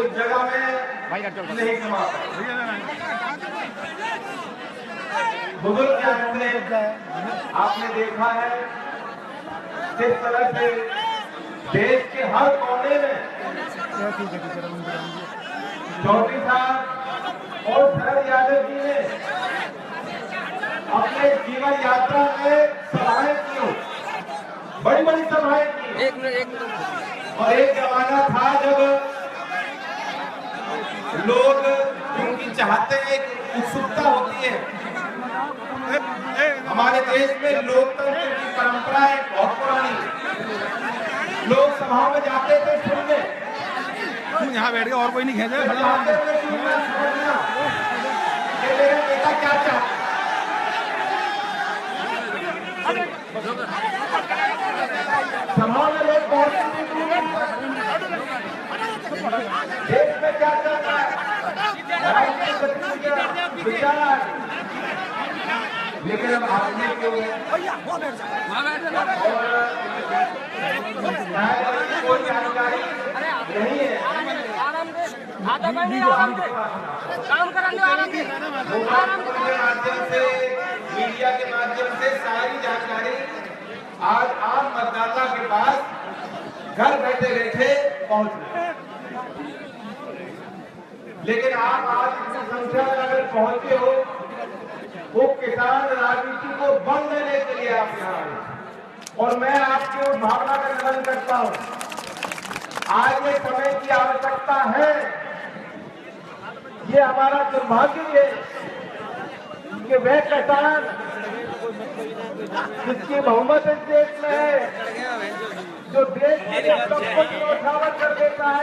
इस जगह में नहीं कमा बुजुर्ग आपने देखा है किस तरह से देश के हर कोने में चौधरी साहब और शरद यादव जी ने अपने जीवन यात्रा में सभाएं की, बड़ी बड़ी सभाएं की। और एक जमाना था जब लोग उनकी चाहते हैं, उत्सुकता होती है। हमारे देश में लोकतंत्र की परंपरा है बहुत पुरानी। लोग सभाओं में जाते थे सुनने, यहाँ बैठ के और कोई नहीं खेले मेरा नेता क्या चाहता। सभाओं में लोग देश में क्या चल रहा है, विचार, लेकिन अब आपने क्यों कोई जानकारी नहीं है। काम कराने के माध्यम से, मीडिया के माध्यम से सारी जानकारी आज आम मतदाता के पास घर बैठे बैठे पहुंच रही। लेकिन आप आज इतनी संख्या में अगर पहुंचे हो, वो किसान राजनीति को बंद लेने के लिए आप यहाँ आए। और मैं आपकी उस भावना का नमन करता हूँ। आज ये समय की आवश्यकता है। ये हमारा दुर्भाग्य है कि वह किसान जिसकी बहुमत इस देश में है, जो देश के न्यौछावर कर देता है,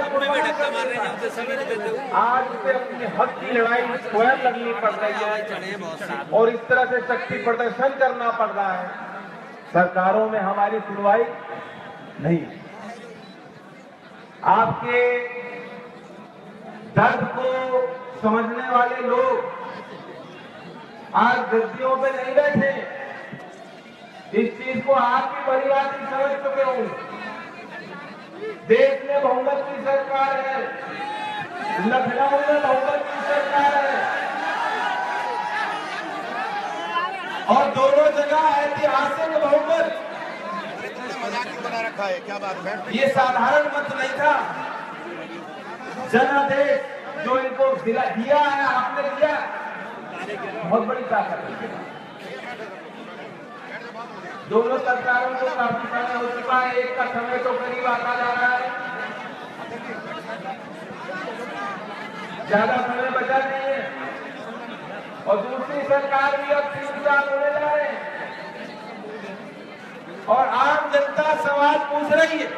आज उसे अपने हक की लड़ाई स्वयं लड़नी पड़ रही है और इस तरह से शक्ति प्रदर्शन करना पड़ रहा है। सरकारों में हमारी सुनवाई नहीं। आपके दर्द को समझने वाले लोग आज गद्दियों पे नहीं बैठे। इस चीज को आप भी बड़ी बात समझ चुके हो। देश में बहुमत की सरकार है, लखनऊ में बहुमत की सरकार है और दोनों जगह ऐतिहासिक बहुमत। बना रखा है, क्या बात है? ये साधारण मत नहीं था। जनादेश जो इनको दिया है, आपने दिया, बहुत बड़ी ताकत है। दोनों सरकारों को काफी समय हो चुका है, एक का समय तो करीब आता जा रहा है, ज्यादा समय बचा नहीं है और दूसरी सरकार भी अब 3 साल होने जा रहे हैं और आम जनता सवाल पूछ रही है।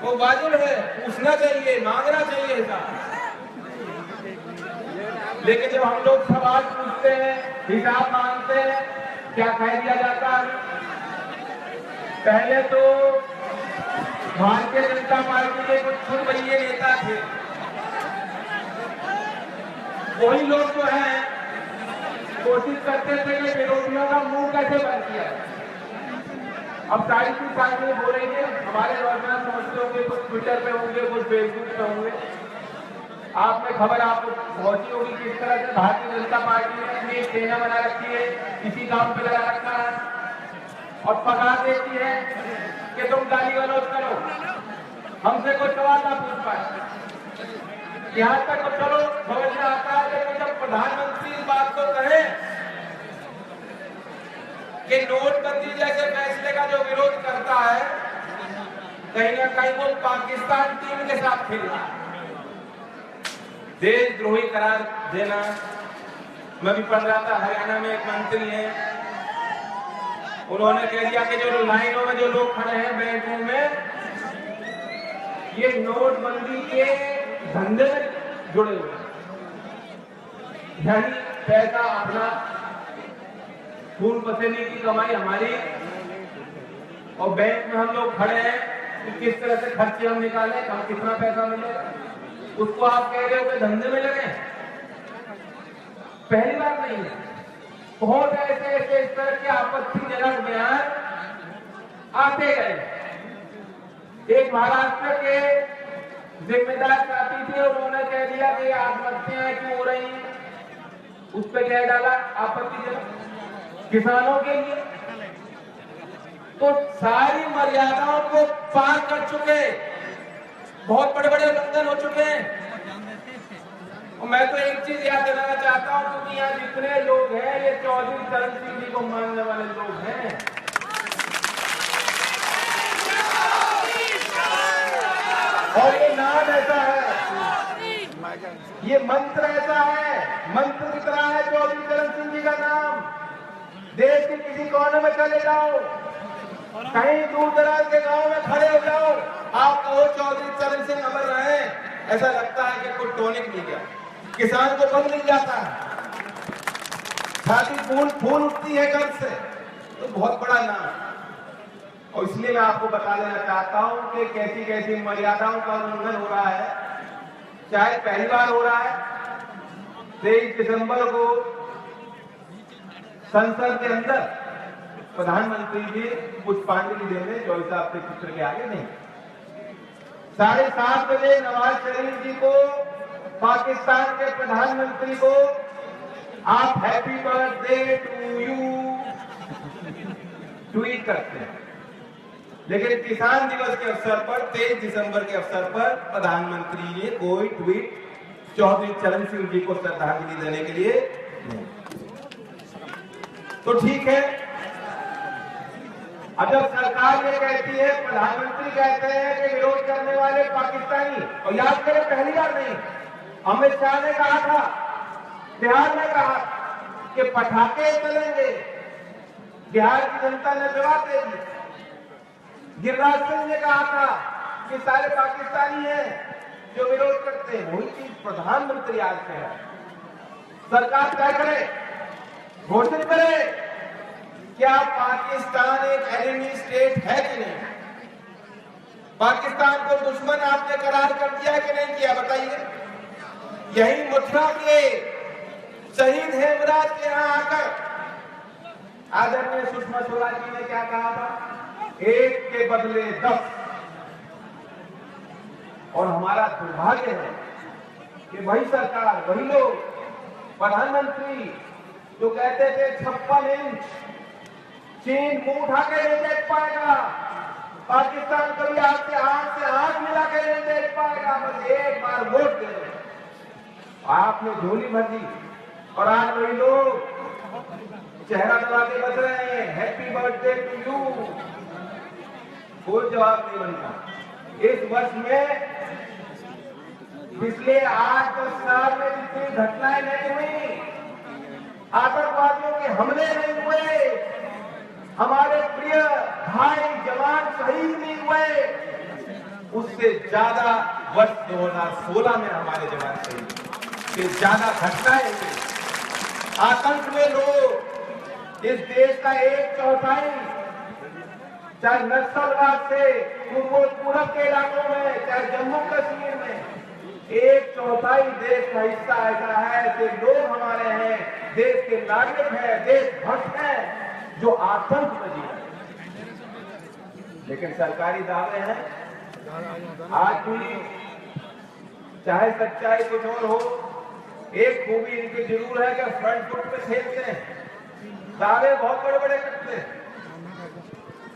वो वाजिब है, पूछना चाहिए, मांगना चाहिए हिसाब। लेकिन जब हम लोग सवाल पूछते हैं, हिसाब मांगते हैं, क्या कह दिया जाता है? पहले तो भारतीय जनता पार्टी के कुछ खुदबड़िए नेता थे, वही लोग जो हैं कोशिश करते थे कि विरोधियों का मुंह कैसे बंद किया। अब सारी चीज सामने हो रही है। हमारे नौजवान समझते होंगे, कुछ ट्विटर पे होंगे, कुछ फेसबुक पे होंगे, आप में खबर आपको पहुंची होगी किस तरह से भारतीय जनता पार्टी ने अपनी एक सेना बना रखी है, इसी काम पे लगा रखा है और पकड़ा देती है कि तुम गाली गलौज करो, हमसे कोई सवाल ना पूछ पाए। यहाँ तक तो चलो समझ में आता है, लेकिन जब प्रधानमंत्री इस बात को कहे कि नोटबंदी जैसे फैसले का जो विरोध करता है, कहीं ना कहीं वो पाकिस्तान टीम के साथ खेल रहा है, देशद्रोही करार देना। मैं भी पढ़ रहा था, हरियाणा में एक मंत्री हैं, उन्होंने कह दिया कि जो लाइनों में जो लोग खड़े हैं बैंकों में, ये नोटबंदी के धंधे में जुड़े हुए, यानी पैसा अपना, खून पसीने की कमाई हमारी, और बैंक में हम लोग खड़े हैं कि किस तरह से खर्चे हम निकालें, हम कितना पैसा मिलेगा, उसको आप कह रहे हो कि धंधे में लगे। पहली बात नहीं है, बहुत ऐसे ऐसे इस तरह के आपत्तिजनक बयान आते गए। एक महाराष्ट्र के जिम्मेदार साथी थे, उन्होंने दिया कि आत्महत्याएं क्यों हो रही हैं, उस पर क्या डाला आपत्तिजनक किसानों के लिए। तो सारी मर्यादाओं को पार कर चुके, बहुत बड़े बड़े उल्लंघन हो चुके हैं। और मैं तो एक चीज याद दिलाना चाहता हूं, क्योंकि यहाँ जितने लोग हैं ये चौधरी चरण सिंह जी को मानने वाले लोग हैं। और ये नाम ऐसा है, ये मंत्र ऐसा है, मंत्र की तरह है चौधरी चरण सिंह जी का नाम। देश के किसी कोने में चले जाओ, कहीं दूर दराज के गांव में खड़े हो जाओ, आप कहो चौधरी चरण सिंह अमर रहे, ऐसा लगता है कि कोई टॉनिक मिल गया, किसान को बल मिल जाता है, छाती फूल उठती है गर्व से। तो बहुत बड़ा नाम। और इसलिए मैं आपको बता देना चाहता हूं कि कैसी कैसी मर्यादाओं का उल्लंघन हो रहा है। चाहे पहली बार हो रहा है, 23 दिसंबर को संसद के अंदर प्रधानमंत्री जी पुष्पांजलि देने चौधरी साहब के चित्र के आगे नहीं, 7:30 बजे नवाज शरीफ जी को, पाकिस्तान के प्रधानमंत्री को आप happy birthday to you tweet करते हैं, लेकिन किसान दिवस के अवसर पर 23 दिसंबर के अवसर पर प्रधानमंत्री ने कोई ट्वीट चौधरी चरण सिंह जी को श्रद्धांजलि देने के लिए नहीं। तो ठीक है, अब जब सरकार ये कहती है, प्रधानमंत्री कहते हैं कि विरोध करने वाले पाकिस्तानी, और याद करें पहली बार नहीं, अमित शाह ने कहा था, बिहार में कहा कि पटाखे चलेंगे, बिहार की जनता ने जवाब दे दिया। गिरिराज सिंह ने कहा था कि सारे पाकिस्तानी हैं जो विरोध करते हैं, वही चीज प्रधानमंत्री आज कह रहा है। सरकार तय करे, घोषित करे क्या पाकिस्तान एक एनिमी स्टेट है कि नहीं, पाकिस्तान को दुश्मन आपने करार कर दिया है कि नहीं किया, बताइए। यही मथुरा के शहीद हेमराज के यहां आकर आदरणीय सुषमा स्वराज जी ने क्या कहा था, 1 के बदले 10। और हमारा दुर्भाग्य है कि वही सरकार, वही लोग, प्रधानमंत्री जो कहते थे 56 इंच चीन मुंह उठा के नहीं देख पाएगा, पाकिस्तान कभी आपके हाथ से हाथ मिला के नहीं देख पाएगा, बस एक बार वोट दे दो, आपने झोली भर दी। और आज वही लोग चेहरा दबा के बच रहे हैं, हैप्पी बर्थडे टू यू, कोई जवाब नहीं बनता। इस वर्ष में पिछले 8-10 साल में जितनी घटनाएं नहीं हुई, आतंकवादियों के हमले नहीं हुए, हमारे प्रिय भाई जवान शहीद नहीं हुए, उससे ज्यादा वर्ष 2016 में हमारे जवान शहीद, से ज्यादा घटनाएं हुई। आतंक में लोग, इस देश का 1/4, चाहे नक्सलवाद से पूर्व के इलाकों में, चाहे जम्मू कश्मीर में, 1/4 देश का हिस्सा ऐसा है कि लोग हमारे हैं, देश के नागरिक हैं, देशभक्त हैं, जो आतंक में जी रहे हैं। लेकिन सरकारी दावे हैं, आज भी चाहे सच्चाई कुछ और हो, एक खूबी इनकी जरूर है कि फ्रंट फुट पे खेलते हैं, दावे बहुत बड़े बड़े करते हैं।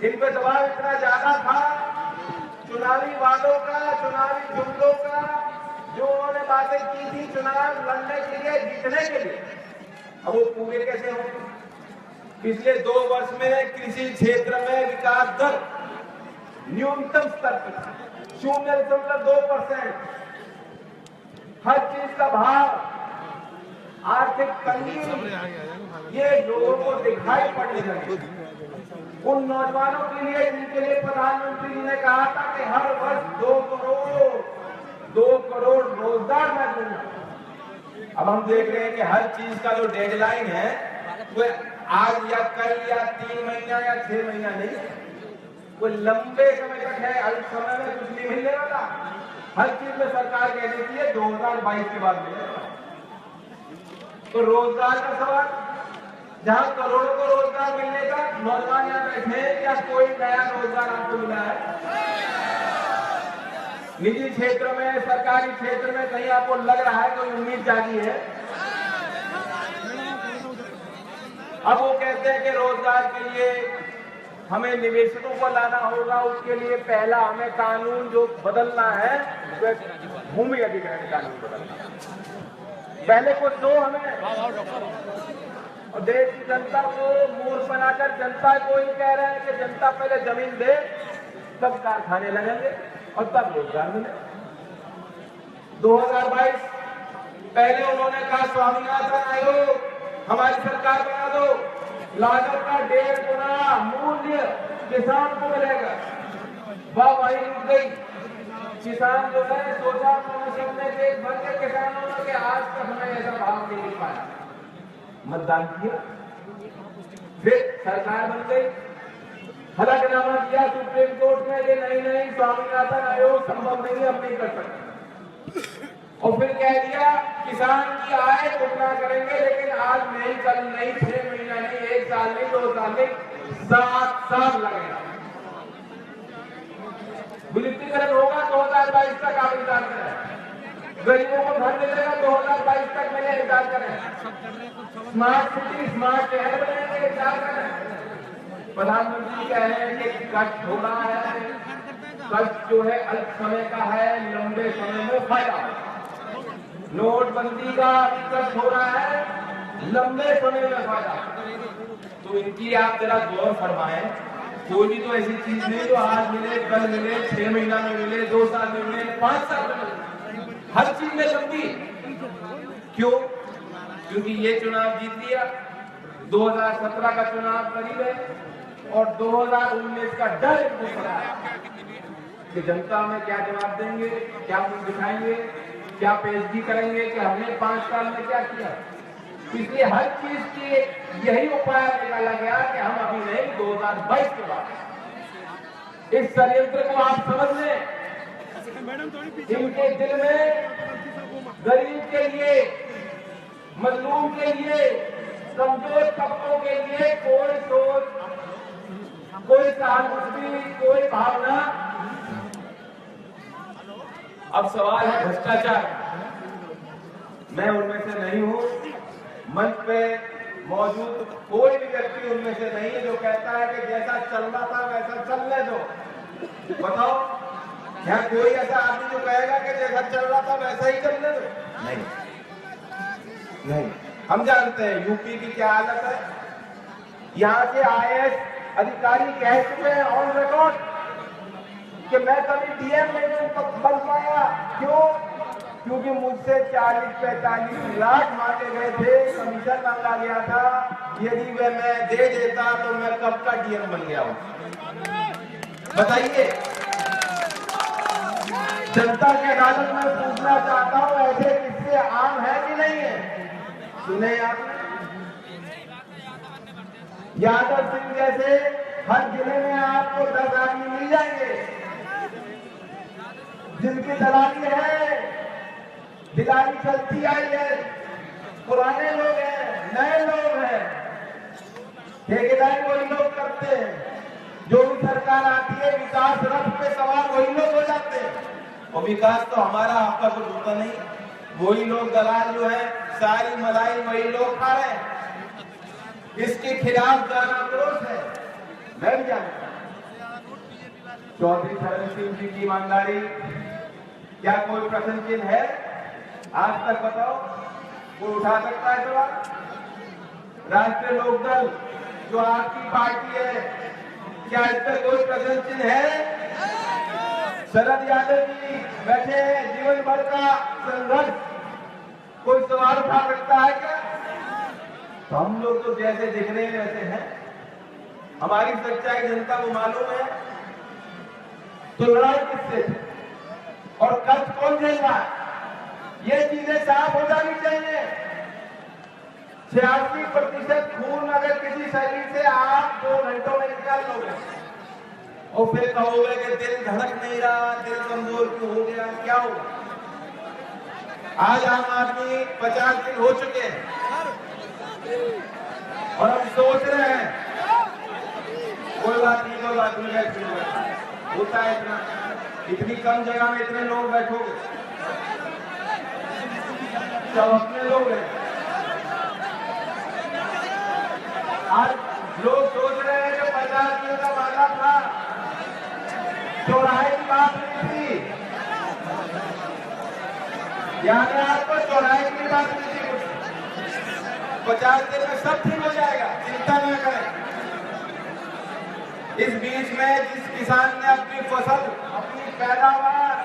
इन पे दबाव इतना ज्यादा था चुनावी वादों का, चुनावी जुमलों का, जो उन्होंने बातें की थी चुनाव लड़ने के लिए, जीतने के लिए, अब वो पूरे कैसे होंगे। पिछले 2 वर्ष में कृषि क्षेत्र में विकास दर न्यूनतम स्तर पर था, 0.2%। हर चीज का भाव, आर्थिक तंगी, ये लोगों को दिखाई पड़ने लगी। उन नौजवानों के लिए जिनके लिए प्रधानमंत्री ने कहा था कि हर वर्ष 2 करोड़ रोजगार मैं दूंगा, अब हम देख रहे हैं कि हर चीज का जो डेडलाइन है वो आज या कल या 3 महीना या 6 महीना नहीं है, वो लंबे समय तक है। अल्प समय में कुछ नहीं मिलने वाला, हर चीज में सरकार कह देती है 2022 के बाद मिलेगा। तो रोजगार का सवाल, जहां करोड़ों को रोजगार मिलने का, नौजवान यहाँ बैठे हैं, क्या कोई नया रोजगार आपको मिला है? निजी क्षेत्र में, सरकारी क्षेत्र में कहीं आपको लग रहा है कोई उम्मीद जागी है? अब वो कहते हैं कि रोजगार के लिए हमें निवेशकों को लाना होगा, उसके लिए पहला हमें कानून जो बदलना है वह भूमि अधिग्रहण कानून बदलना। पहले कुछ दो हमें, और देश की जनता को मूर्ख बनाकर जनता को ही कह रहे हैं कि जनता पहले जमीन दे, तब कारखाने लगेंगे और तब रोजगार मिले। 2022 पहले उन्होंने कहा स्वामीनाथन आयोग हमारी सरकार बना दो, लागत का 1.5 गुना मूल्य किसान को मिलेगा। वह वही रुक गई। किसान जो है सोचा सबने देश भर के किसानों ने कि आज तक हमें ऐसा भाव नहीं मिल पाया। मतदान किया, फिर सरकार बन गई, हलफनामा किया सुप्रीम कोर्ट में कि नहीं स्वामीनाथन आयोग संभव नहीं, हम नहीं कर सकते। और फिर कह दिया किसान की आय दुगना करेंगे, लेकिन आज नहीं, कल नहीं, 6 महीना नहीं, 1 साल नहीं, 2 साल नहीं, 7 साल लगेगा। विलिप्तीकरण होगा 2022 तक, आप इंतजार करें। गरीबों को घर मिलेगा 2022 तक मिले, इंतजार करें। स्मार्ट सिटी, स्मार्ट शहर बनेंगे, इंतजार करें। प्रधानमंत्री कह रहे हैं कि कष्ट हो रहा है, कष्ट जो है अल्प समय का है, लंबे समय में फायदा है। नोटबंदी का कष्ट हो रहा है, लंबे समय में फायदा। तो इनकी आप जरा गौर फरमाएं। कोई भी तो ऐसी चीज नहीं जो आज मिले, कल मिले, 6 महीना में मिले, 2 साल में मिले, 5 साल में मिले। हर चीज में लंबी। क्यों? क्योंकि ये चुनाव जीत लिया, 2017 का चुनाव करीब है, और 2019 का डर इनको सता है कि जनता में क्या जवाब देंगे, क्या कुछ दिखाएंगे, क्या पेशगी करेंगे कि हमने 5 साल में क्या किया। इसलिए हर चीज की यही उपाय निकाला गया कि हम अभी नहीं, 2022 के बाद। इस षड्यंत्र को आप समझ लें। इनके दिल में गरीब के लिए, मजलूम के लिए, कमजोर तबकों के लिए कोई सोच, कोई सहानुभूति, कोई भावना। अब सवाल है भ्रष्टाचार। मैं उनमें से नहीं हूं, मंच पे मौजूद कोई भी व्यक्ति उनमें से नहीं है जो कहता है कि जैसा चल रहा था वैसा चलने दो। बताओ, क्या कोई ऐसा आदमी जो कहेगा कि जैसा चल रहा था वैसा ही चलने दो? नहीं, नहीं। हम जानते हैं यूपी की क्या हालत है। यहाँ के IAS अधिकारी कह चुके हैं ऑन रिकॉर्ड कि मैं कभी DM नहीं बन पाया। क्यों? क्योंकि मुझसे 40-45 लाख मांगे गए थे, कमीशन मांगा गया था। यदि वे मैं दे देता तो मैं कब का DM बन गया हूं। बताइए। जनता की अदालत में पूछना चाहता हूं, ऐसे किस्से आम है कि नहीं है? सुने आपने? यादव सिंह जैसे हर जिले में आपको 10 आदमी मिल जाएंगे जिनकी दलाली है, दिलाली चलती आई है। पुराने लोग हैं, नए लोग हैं, ठेकेदारी वही लोग करते हैं। जो भी सरकार आती है विकास रथ पे सवार वही लोग हो जाते हैं, और विकास तो हमारा आपका कुछ होता नहीं। वही लोग दलाल जो है, सारी मलाई वही लोग खा रहे हैं। इसके खिलाफ जाना आक्रोश है। मैं भी जानता हूं चौधरी चरण सिंह जी की ईमानदारी, क्या कोई प्रश्न चिन्ह है? आज तक बताओ, कोई उठा सकता है सवाल? राष्ट्रीय लोकदल जो आपकी पार्टी है, क्या इस पर कोई प्रश्न चिन्ह है? शरद यादव जी बैठे हैं, जीवन भर का संघर्ष, कोई सवाल उठा सकता है क्या? तो हम लोग तो जैसे दिख रहे हैं वैसे हैं। हमारी सच्चाई जनता को मालूम है। तो लड़ाई किससे थी और कष्ट कौन झेल रहा है, ये चीजें साफ हो जानी चाहिए। 86% खून अगर किसी शरीर से आप 2 घंटों में निकाल लोगे और फिर कहोगे कि दिल धड़क नहीं रहा, दिल कमजोर क्यों हो गया, क्या होगा? आज आम आदमी 50 दिन हो चुके हैं और हम सोच रहे हैं कोई बात नहीं, कोई बात नहीं, होता है इतना। इतनी कम जगह में इतने लोग बैठोगे, सब अपने लोग हैं। आज लोग सोच रहे हैं कि 50 किलो का वादा था, चौराहे की बात नहीं थी, यानी आपको चौराहे की बात नहीं थी। 50 दिन में सब ठीक हो जाएगा, चिंता न करें। इस बीच में जिस किसान ने अपनी फसल, अपनी पैदावार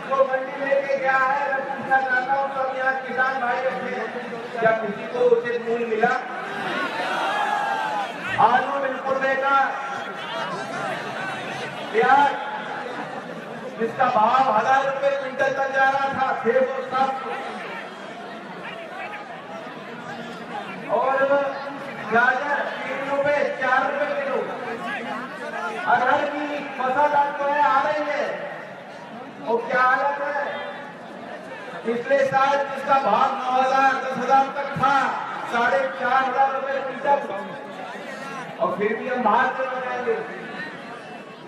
को मंडी लेके गया है, मैं पूछना चाहता हूँ सब यहाँ किसान भाई अपने, क्या किसी को उचित मूल्य मिला? आलू बिल्कुल बेकार, प्याज जिसका भाव 1000 रुपए क्विंटल तक जा रहा था, 607, और गाजर 3 रुपए 4 रुपए किलो। अरहर की फसल आपको है आ रही है, और क्या हालत है? पिछले साल जिसका भाव 9000 10,000 तक था, 4,500 रुपए क्विंटल, और फिर भी हम बाहर से लगाएंगे,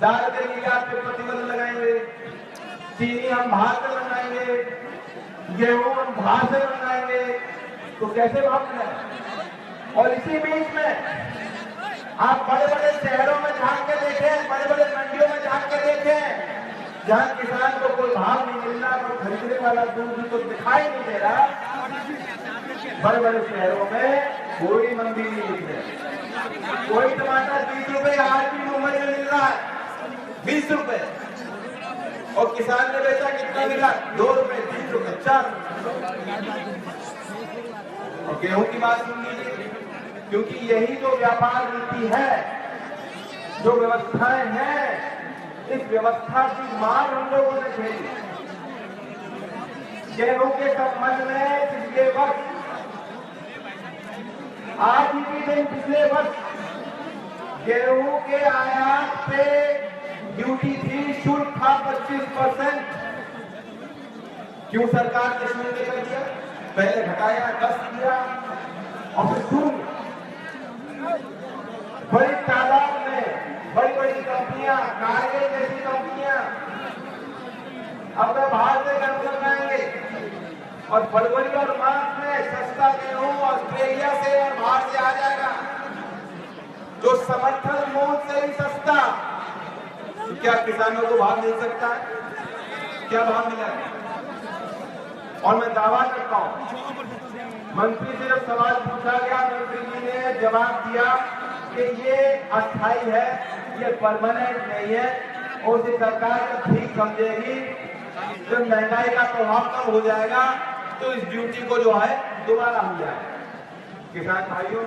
दाल के निर्यात पे प्रतिबंध लगाएंगे, चीनी हम बाहर से लगाएंगे, गेहूं हम बाहर से लगाएंगे, तो कैसे भाव मिलेगा? और इसी बीच में आप बड़े बड़े शहरों में झांक के देखें, बड़े बड़े मंडियों में झांक के देखें, जहां किसान को कोई भाव नहीं मिल रहा, कोई खरीदने वाला दूध तो दिखाई नहीं दे रहा। बड़े बड़े शहरों में कोई मंडी नहीं मिल रही, कोई टमाटर 20 रुपए आज भी मुंबई में मिल रहा है, 20 रुपए, और किसान ने बेचा कितना मिला? 2 रुपए 3 रुपए 4 रुपए। और गेहूं की बात सुन लीजिए, क्योंकि यही जो व्यापार नीति है, जो व्यवस्थाएं हैं, इस व्यवस्था की मार हम लोगों ने झेली। गेहूं के संबंध में पिछले वर्ष, आज ही के दिन पिछले वर्ष गेहूं के आयात पे ड्यूटी थी, शुल्क था 25%। क्यों सरकार ने शून्य कर दिया? पहले घटाया, 10 किया, और फिर शून्य। बड़ी तादाद में बड़ी बड़ी कंपनियां, कारगिल जैसी कंपनियां अब वे बाहर से गेहूं मंगाएंगे, और फरवरी और मार्च में सस्ता गेहूं ऑस्ट्रेलिया से और बाहर से आ जाएगा, जो समर्थन मूल्य से ही सस्ता। क्या किसानों को भाव मिल सकता है? क्या भाव मिला? और मैं दावा करता हूं, मंत्री से जब सवाल पूछा गया, मंत्री जी ने जवाब दिया कि ये अस्थायी है, ये परमानेंट नहीं है, और उसे सरकार ठीक समझेगी। जब महंगाई का प्रभाव कम हो जाएगा तो इस ड्यूटी को जो है दोबारा हो जाएगा। किसान भाइयों,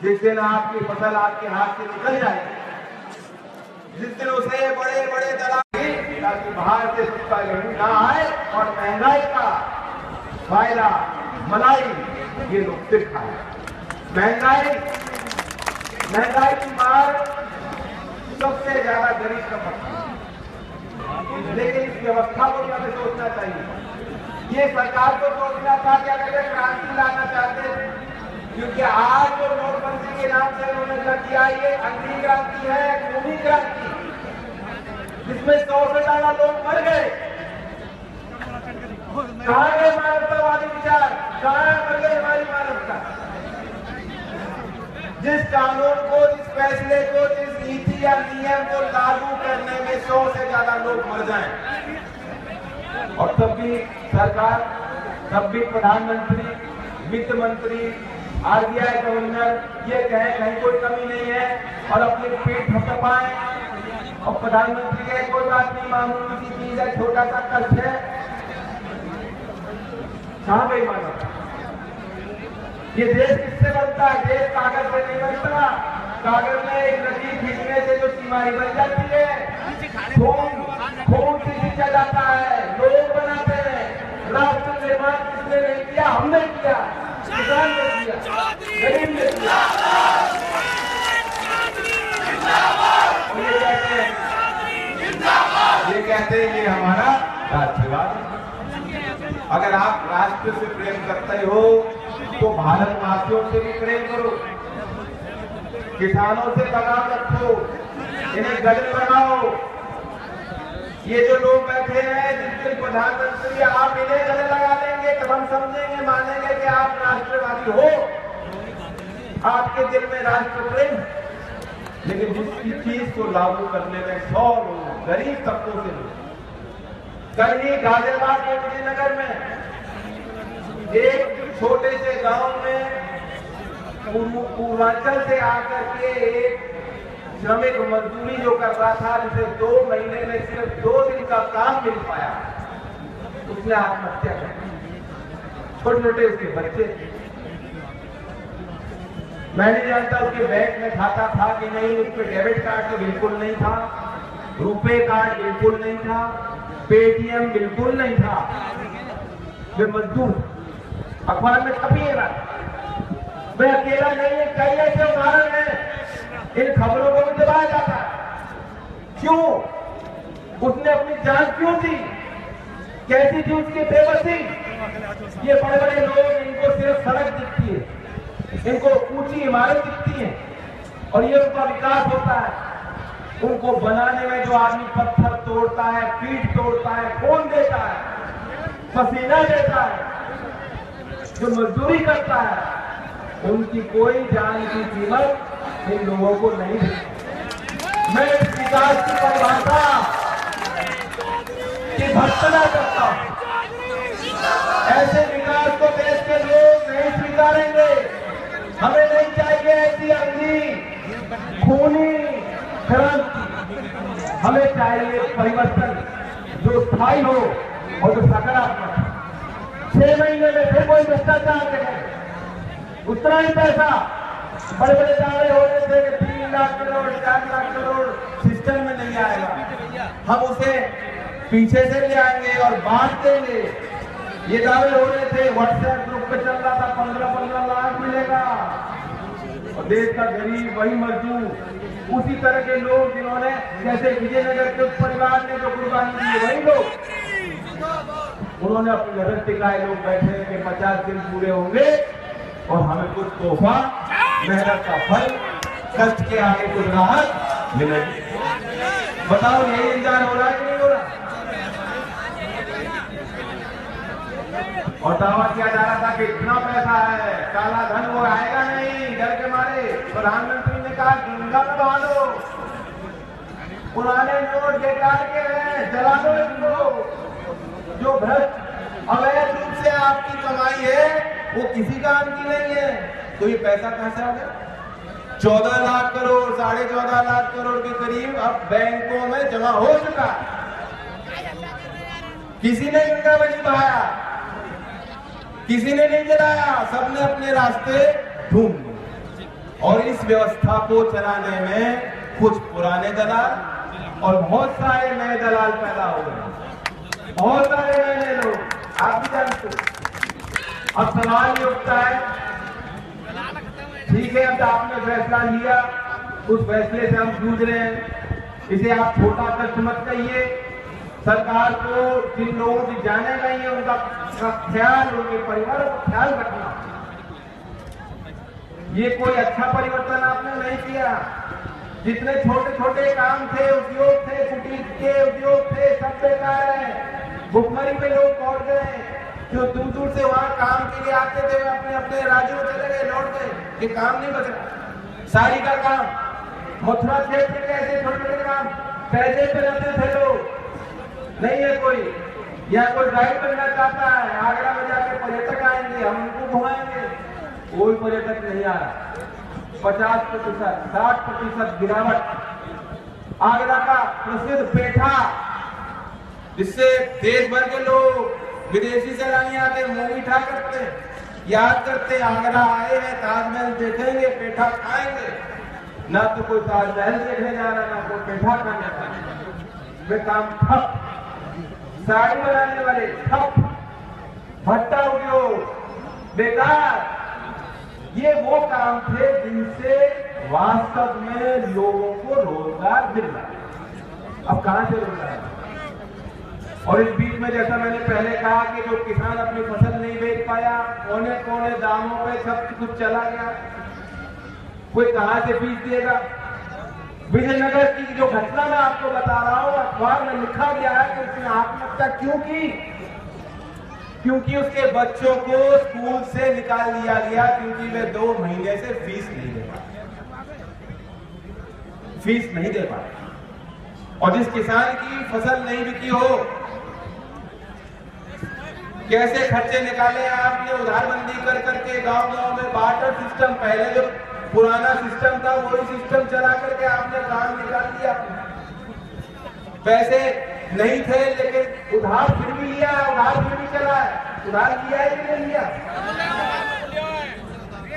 जिस दिन आपकी फसल आपके हाथ से निकल जाएगी, जिस दिन उसे बड़े बड़े दलाल, ताकि बाहर से सस्ता गेहूं ना आए और महंगाई का फायदा, मलाई ये लोग सिर्फ खाए। महंगाई की मार सबसे ज्यादा गरीब का पड़ता है, लेकिन इस व्यवस्था को भी हमें सोचना चाहिए। ये सरकार को सोचना था कि अगर वे क्रांति लाना चाहते थे, क्योंकि आज जो नोटबंदी के नाम से उन्होंने कर दिया, ये अंधी क्रांति है, खूनी क्रांति, जिसमें 100 से ज्यादा लोग मर गए। कहाँ गए मानवतावादी विचार? कहाँ मर गई हमारी मानवता? जिस कानून को, जिस फैसले को, जिस नीति या नियम को लागू करने में 100 से ज्यादा लोग मर जाएं, और तब भी सरकार, तब भी प्रधानमंत्री, वित्त मंत्री, आरबीआई गवर्नर ये कहें कहीं कोई कमी नहीं है, और अपनी पीठ थपथपाएं, और प्रधानमंत्री कहे कोई बात नहीं, मामूली सी चीज है, छोटा सा कष्ट है। कहाँ गई मानवता? ये देश किससे बनता है? देश कागज से नहीं बनता। कागज में एक लकीर खींचने से जो सीमाएं बन जाती है, खून से खींचा जाता है, लोग बनाते हैं। राष्ट्र निर्माण किसने नहीं किया? हमने किया, किसान ने किया, गरीब ने किया। ये कहते हैं ये हमारा राष्ट्रवाद। अगर आप राष्ट्र से प्रेम करते हो तो भारतवासियों से भी प्रेम करो, किसानों से लगाव रखो, इन्हें गले लगाओ, ये जो लोग बैठे हैं, जिस दिन प्रधानमंत्री आप इन्हें गले लगा लेंगे तब हम समझेंगे, मानेंगे कि आप राष्ट्रवादी हो, आपके दिल में राष्ट्र प्रेम। लेकिन जिसकी चीज को लागू करने में 100 लोग गरीब तबकों से लोग, कल ही गाजियाबाद के विजयनगर में एक छोटे से गांव में पूर्वांचल से आकर के एक श्रमिक मजदूरी जो कर रहा था, जिसे 2 महीने में सिर्फ 2 दिन का काम मिल पाया, उसने आत्महत्या कर दी। छोटे छोटे उसके बच्चे, मैं नहीं जानता उसके बैंक में खाता था कि नहीं, उस पर डेबिट कार्ड तो बिल्कुल नहीं था, रुपए कार्ड बिल्कुल नहीं था, पेटीएम बिल्कुल नहीं था। वे मजदूर, अखबार में छपी रहा, मैं अकेला नहीं है, कई ऐसे उदाहरण हैं। इन खबरों को भी दबाया जाता है। क्यों? उसने अपनी जान क्यों दी? कैसी थी उसकी बेबसी? ये बड़े बड़े लोग, इनको सिर्फ सड़क दिखती है, इनको ऊंची इमारत दिखती है और ये उनका विकास होता है। उनको बनाने में जो आदमी पत्थर तोड़ता है, पीठ तोड़ता है, खून देता है, पसीना देता है, जो मजदूरी करता है, उनकी कोई जान की कीमत इन लोगों को नहीं देती। मैं इस विकास की परिभाषा की भर्त्सना करता हूं। ऐसे विकास को देश के लोग नहीं स्वीकारेंगे। हमें नहीं चाहिए ऐसी अंधी खूनी क्रांति। हमें चाहिए परिवर्तन जो स्थायी हो और जो सकारात्मक हो। 6 महीने में फिर कोई भ्रष्टाचार देखे, उतना ही पैसा, बड़े बड़े दावे हो रहे थे कि 3 लाख करोड़ 4 लाख करोड़ सिस्टम में नहीं आएगा, हम उसे पीछे से ले आएंगे और बांट देंगे। ये दावे हो रहे थे, व्हाट्सएप ग्रुप पे चल रहा था 15-15 लाख मिलेगा, और देश का गरीब, वही मजदूर, उसी तरह के लोग जिन्होंने, जैसे विजयनगर के उस परिवार ने जो कुर्बानी दी, वही लोग, उन्होंने अपनी नजर टिकाए। लोग बैठे कि 50 दिन पूरे होंगे और हमें कुछ तोहफा, मेहनत का फल, कष्ट के आगे कुछ राहत मिलेगी। बताओ, यही इंतजार हो रहा है कि नहीं हो रहा? और दावा किया जा रहा था कि इतना पैसा है, काला धन वो आएगा नहीं, डर के मारे प्रधानमंत्री ने कहा गंगा में बहा दो, पुराने नोट बेकार के हैं, जला दो इनको। जो भ्रष्ट अवैध रूप से आपकी कमाई है वो किसी काम की नहीं है। तो ये पैसा कहां से आ गया? 14 लाख करोड़, 14.5 लाख करोड़ के करीब अब बैंकों में जमा हो चुका। किसी ने गंगा में नहीं बहाया, किसी ने नहीं जलाया, सबने अपने रास्ते ढूंढ लिए। और इस व्यवस्था को चलाने में कुछ पुराने दलाल और बहुत सारे नए दलाल पैदा हो गए, बहुत सारे नए लोग, आप भी जानते हैं। अब सवाल ये उठता है, ठीक है, अब आपने फैसला लिया, उस फैसले से हम जूझ रहे हैं, इसे आप छोटा कष्ट मत कहिए। सरकार को जिन लोगों की जाने नहीं है उनका ख्याल, उनके परिवार का ख्याल रखना। ये कोई अच्छा परिवर्तन आपने नहीं किया। जितने छोटे छोटे काम थे, उद्योग थे, कुटीर के उद्योग थे, सब बेकार है। भुखमरी पे लोग पहुंच गए, जो दूर दूर से वहां काम के लिए आते थे, वे अपने अपने राज्यों में चले गए, लौट गए। ये काम नहीं बच रहा। सारी का काम, मथुरा क्षेत्र के ऐसे छोटे छोटे काम, पैसे पे रहते थे लोग, नहीं है कोई। या कोई गाइड बनना चाहता है, आगरा में जाके पर्यटक आएंगे, हम उनको घुमाएंगे, कोई पर्यटक नहीं आ रहा। 50%, 60% गिरावट। आगरा का प्रसिद्ध पेठा, जिससे देश भर के लोग, विदेशी सैलानी आते, मुंह मीठा करते, याद करते, आगरा आए हैं, ताजमहल देखेंगे, पेठा खाएंगे। ना तो कोई ताजमहल देखने जा रहा, ना कोई पेठा खाने जा रहा। वे काम ठप, साड़ी बनाने वाले ठप, भट्टा उद्योग बेकार। ये वो काम थे जिनसे वास्तव में लोगों को रोजगार मिल रहा है। अब कहां से रोजगार है? और इस बीच में, जैसा मैंने पहले कहा कि जो किसान अपनी फसल नहीं बेच पाया, कोने कोने दामों पे सब कुछ चला गया, कोई कहां से फीस देगा? विजयनगर की जो घटना मैं आपको बता रहा हूं, अखबार में लिखा गया है कि उसने आत्महत्या क्यों की? क्योंकि उसके बच्चों को स्कूल से निकाल दिया गया क्योंकि वे 2 महीने से फीस नहीं दे पाए। और जिस किसान की फसल नहीं बिकी हो, कैसे खर्चे निकाले आपने उधारबंदी कर करके, गांव-गांव में बार्टर सिस्टम, पहले जो पुराना सिस्टम था वही सिस्टम चला करके आपने काम निकाल दिया। पैसे नहीं थे लेकिन उधार फिर भी लिया, उधार फिर भी चला है। उधार लिया है कि नहीं लिया?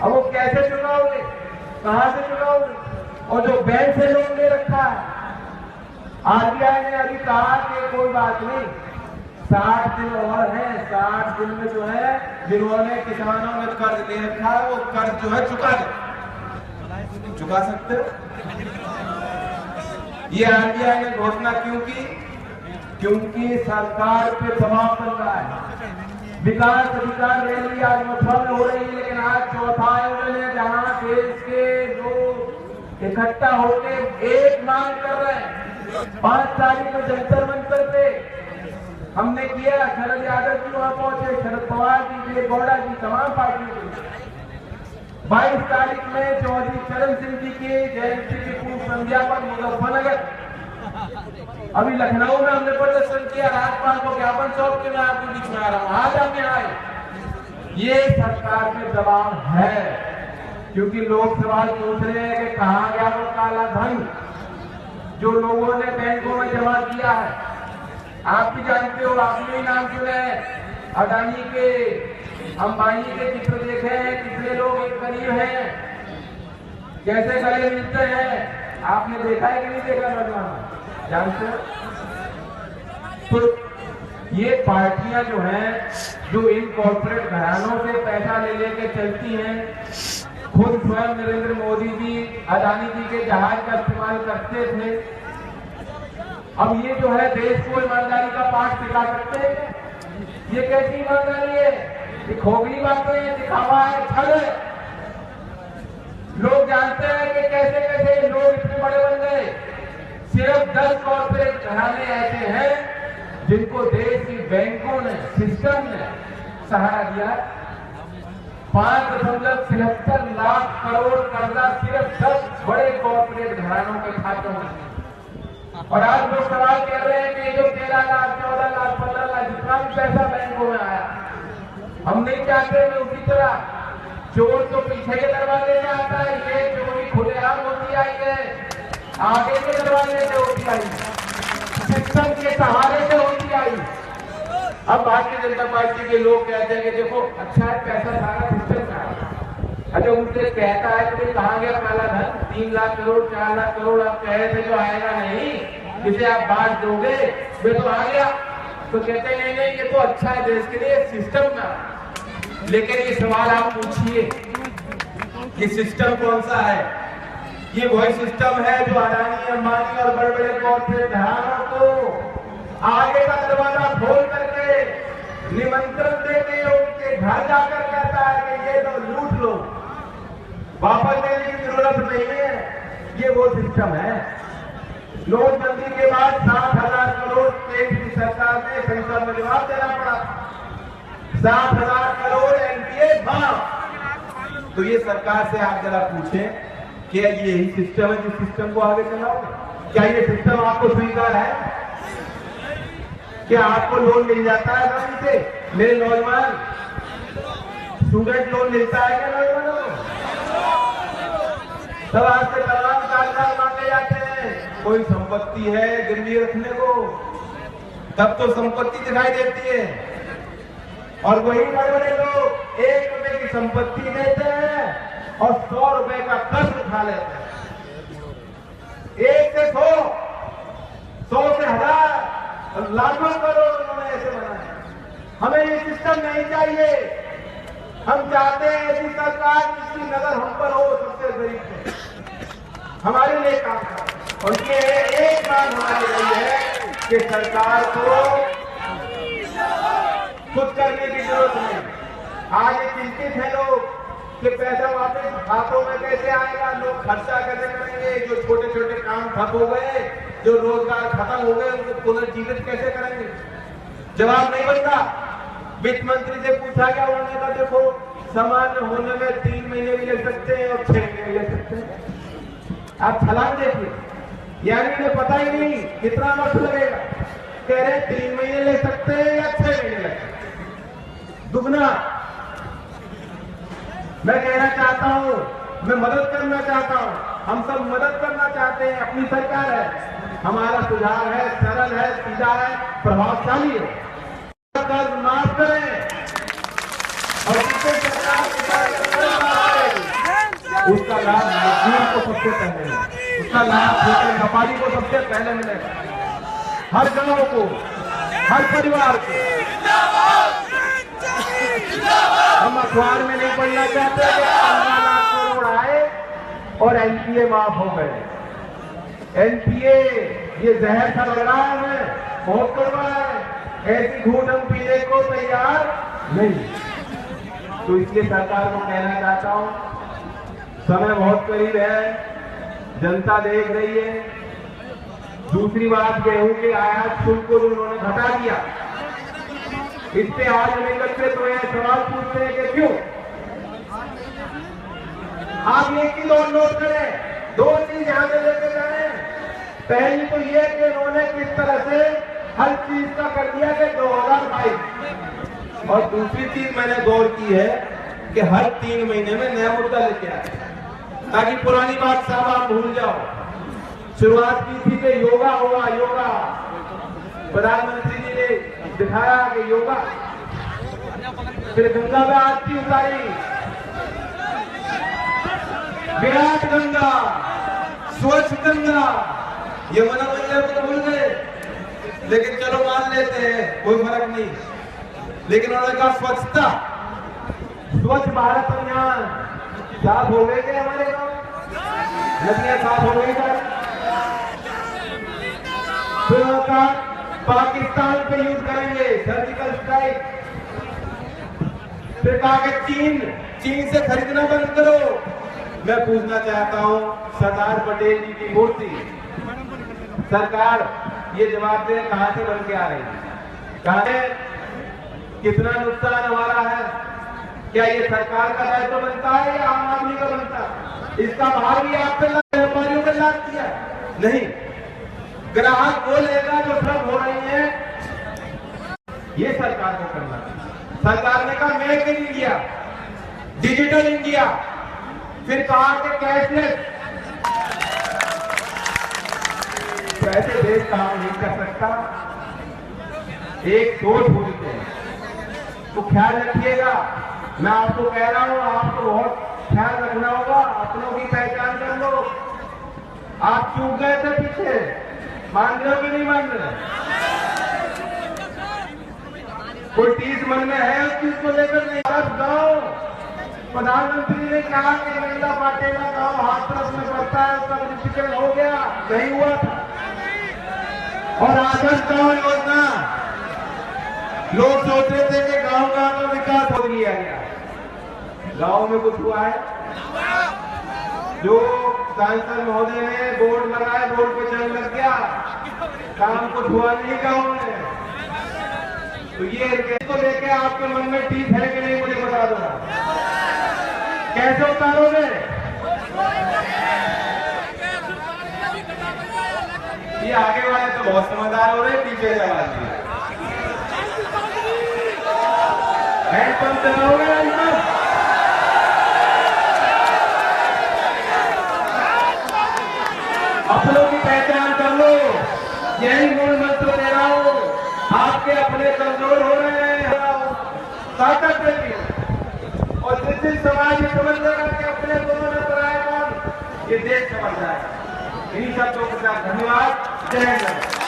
अब वो कैसे चुकाओगे, कहां से चुकाओगे? और जो बैंक से लोन ले रखा है, आरबीआई ने अभी कहा कि कोई बात नहीं, 60 दिन और है, 60 दिन में जो है जिन्होंने किसानों में कर्ज ले रखा है वो कर्ज जो है चुका सकते हो। ये आरबीआई ने घोषणा क्यों की? क्योंकि सरकार पे दबाव बन रहा है। विकास अधिकार रैली आज मथुरा में हो रही है, लेकिन आज चौथा आयोजन है जहां देश के लोग इकट्ठा होकर एक मांग कर रहे हैं। 5 तारीख को जंतर मंतर पे हमने किया, शरद यादव जी वहां पहुंचे, शरद पवार जी, विजय गौड़ा जी, तमाम पार्टियों के। 22 तारीख में चौधरी चरण सिंह जी की जयंती की पूर्व संध्या पर मुजफ्फरनगर, अभी लखनऊ में हमने प्रदर्शन किया, राज्यपाल को ज्ञापन सौंप के मैं आपके बीच में आ रहा हूं। आज हमने आए, ये सरकार पे दबाव है क्योंकि लोग सवाल पूछ रहे हैं कि कहां गया वो काला धन जो लोगों ने बैंकों में जमा किया है। आप भी जानते हो, आपने भी नाम सुने हैं, अडानी के, अंबानी के चित्र देखे हैं, कितने लोग एक गरीब हैं, कैसे गले मिलते हैं, आपने देखा है कि नहीं देखा? नौजवान जानते हो? तो ये पार्टियां जो हैं, जो इन कॉर्पोरेट घरानों से पैसा ले लेके चलती हैं, खुद स्वयं नरेंद्र मोदी जी अडानी जी के जहाज का इस्तेमाल करते थे। अब ये जो है देश को ईमानदारी का पाठ सिखा सकते हैं? ये कैसी ईमानदारी है? ये खोखली बातें हैं, दिखावा है, छल है। लोग जानते हैं कि कैसे कैसे लोग इतने बड़े बन गए। सिर्फ 10 कॉर्पोरेट घराने ऐसे हैं जिनको देश की बैंकों ने, सिस्टम ने सहारा दिया। 5.76 लाख करोड़ कर्जा सिर्फ 10 बड़े कॉर्पोरेट घरानों के खातों में। और आज लोग सवाल कर रहे हैं कि ये जो 13 लाख, 14 लाख, 15 लाख जितना भी पैसा बैंकों में आया, हम नहीं चाहते कि उसी तरह चोर तो पीछे के दरवाजे में आता है, ये चोरी खुलेआम होती आई है, आगे के दरवाजे से होती आई, सिस्टम के सहारे से होती आई। अब भारतीय जनता पार्टी के लोग कहते हैं कि देखो अच्छा है, पैसा सारा सिस्टम का है। अच्छा, उनसे कहता है कि कहां गया काला धन? 3 लाख करोड़, 4 लाख करोड़ आप कह रहे थे जो आएगा नहीं, जिसे आप बांट दोगे वे तो आ गया। तो कहते हैं नहीं, ये तो अच्छा है देश के लिए, सिस्टम का। लेकिन ये सवाल आप पूछिए कि सिस्टम कौन सा है? ये वही सिस्टम है जो अडानी, अंबानी और बड़े बड़े कॉर्पोरेट घरानों को आगे का दरवाजा खोल करके निमंत्रण देके उनके घर जाकर कहता है कि ये तो लूट लो, वापस देने की जरूरत नहीं है। ये वो सिस्टम है। नोटबंदी के बाद 60,000 करोड़ केंद्र की सरकार ने संसद में जवाब देना पड़ा। 60,000 करोड़ एनपीए माफ। तो ये सरकार से आप जरा पूछें कि यही सिस्टम है जिस सिस्टम को आगे चलाओगे? क्या ये सिस्टम आपको स्वीकार है? क्या आपको लोन मिल जाता है बैंक से? मेरे नौजवान, स्टूडेंट लोन मिलता है क्या नौजवानों को? तब आपसे तमाम कागजात मांगे जाते हैं। कोई संपत्ति है गिरवी रखने को, तब तो संपत्ति दिखाई देती है। और वही बड़े बड़े लोग 1 रुपए की संपत्ति देते हैं और 100 रुपए का कर्ज उठा लेते हैं। 1 से 100, 100 से 1000, लाखों करोड़ उन्होंने ऐसे बनाए। हमें ये सिस्टम नहीं चाहिए। हम चाहते हैं ऐसी सरकार जिसकी नजर हम पर हो, सबसे गरीब पे, हमारे लिए काम करे। और ये एक बात हमारी रही है कि सरकार को कुछ करने की जरूरत नहीं। आज ये चिंतित है लोग कि पैसा वापस हाथों में कैसे आएगा, लोग खर्चा कैसे करेंगे, जो छोटे छोटे काम ठप हो गए, जो रोजगार खत्म हो गए, उनको पुनर्जीवित कैसे करेंगे। जवाब नहीं बनता। वित्त मंत्री से पूछा गया, उन्होंने कहा देखो सामान्य होने में 3 महीने भी लग सकते हैं और 6 महीने भी लग सकते हैं। आप छलांग देखिए, यानी इन्हें पता ही नहीं कितना वक्त लगेगा। कह रहे 3 महीने ले सकते हैं या 6 महीने लग सकते हैं, दुगना। मैं कहना चाहता हूं, मैं मदद करना चाहता हूं, हम सब मदद करना चाहते हैं। अपनी सरकार है, हमारा सुझाव है, सरल है, सीधा है, प्रभावशाली है। कर्ज माफ करें और जिससे सरकार उसका लाभ मजदूर को सबसे पहले मिले, उसका लाभ छोटे व्यापारी को सबसे पहले मिलेगा, हर गांव को, हर परिवार को। हम अखबार में नहीं पढ़ना चाहते कि 15 लाख करोड़ आए और एनपीए माफ हो गए। एनपीए ये जहर सा लग रहा है हमें, बहुत कड़वा है, ऐसी घूट हम पीने को तैयार नहीं। तो इसलिए सरकार को कहना चाहता हूं, समय बहुत करीब है, जनता देख रही है। दूसरी बात, गेहूं के आयात शुल्क को उन्होंने घटा दिया। इससे आज हम एकत्रित हुए हैं, सवाल पूछते हैं कि क्यों। आप एक ही दो नोट करें, 2 चीज यहां से लेके जाए। पहली तो ये कि उन्होंने किस तरह से हर चीज का कर दिया कि 2022, और दूसरी चीज मैंने गौर की है कि हर 3 महीने में नया मुद्दा लेके आए, ताकि पुरानी बात साहब आप भूल जाओ। शुरुआत की थी कि योगा होगा, योगा, प्रधानमंत्री जी ने दिखाया कि योगा, फिर गंगा में आरती उतारी, विराट गंगा, स्वच्छ गंगा, यमुना मैया को भूल गए, लेकिन चलो मान लेते हैं, कोई फर्क नहीं। लेकिन उन्होंने कहा स्वच्छता, स्वच्छ भारत अभियान साफ हो गए क्या हमारे गांव, नदियां साफ हो गई क्या। फिर कहा पाकिस्तान पे युद्ध करेंगे, सर्जिकल स्ट्राइक। फिर कहा कि चीन से खरीदना बंद करो। मैं पूछना चाहता हूं सरदार पटेल जी की मूर्ति, सरकार ये जवाब दे कहां से बन के आ रही है, कहां से, कितना नुकसान हमारा है, क्या ये सरकार का दायित्व बनता है या आम आदमी का बनता है। इसका भार भी आप पे, व्यापारियों पे लाद दिया नहीं, ग्राहक वो लेगा जो सब हो रही है, ये सरकार को करना। सरकार ने कहा make in India, digital India, फिर कहा कि कैशलेस। ऐसे देश काम नहीं कर सकता, एक सोच भूलते हैं। तो ख्याल रखिएगा, मैं आपको कह रहा हूं, आपको बहुत ख्याल रखना होगा, अपनों की पहचान कर लो। आप चूक गए थे पीछे, मान रहे हो कि नहीं मान रहे? कोई चीज मन में है उस चीज को लेकर नहीं। गाँव, प्रधानमंत्री ने कहा कि महिला पाटेला गाँव हाथरस में पड़ता है, उसका रजिस्ट्रेशन हो गया, नहीं हुआ था। और आदर्श गाँव योजना, लोग सोच रहे थे कि गाँव गाँव में विकास हो लिया गया, गाँव में कुछ हुआ है? जो सांसद महोदय ने बोर्ड लगाए, बोर्ड पे जंग लग गया, काम कुछ हुआ नहीं गाँव में। तो ये कैसे लेके आपके मन में ठीक है कि नहीं, मुझे बता दो, कैसे उतारोगे? ये आगे वाले तो बहुत समझदार हो रहे, पीछे से आवाज दी, हैंडपंप चलाओगे हैंडपंप। अपनों की पहचान कर लो, यही मूल मंत्र दे रहा हूं। आपके अपने कमजोर हो रहे हैं, ताकत देती, और जिस दिन समाज ये समझ लेगा कि अपने दोनों में पराया कौन, ये देश समझ जाएगा। इन्हीं शब्दों के साथ धन्यवाद, जय हिंद।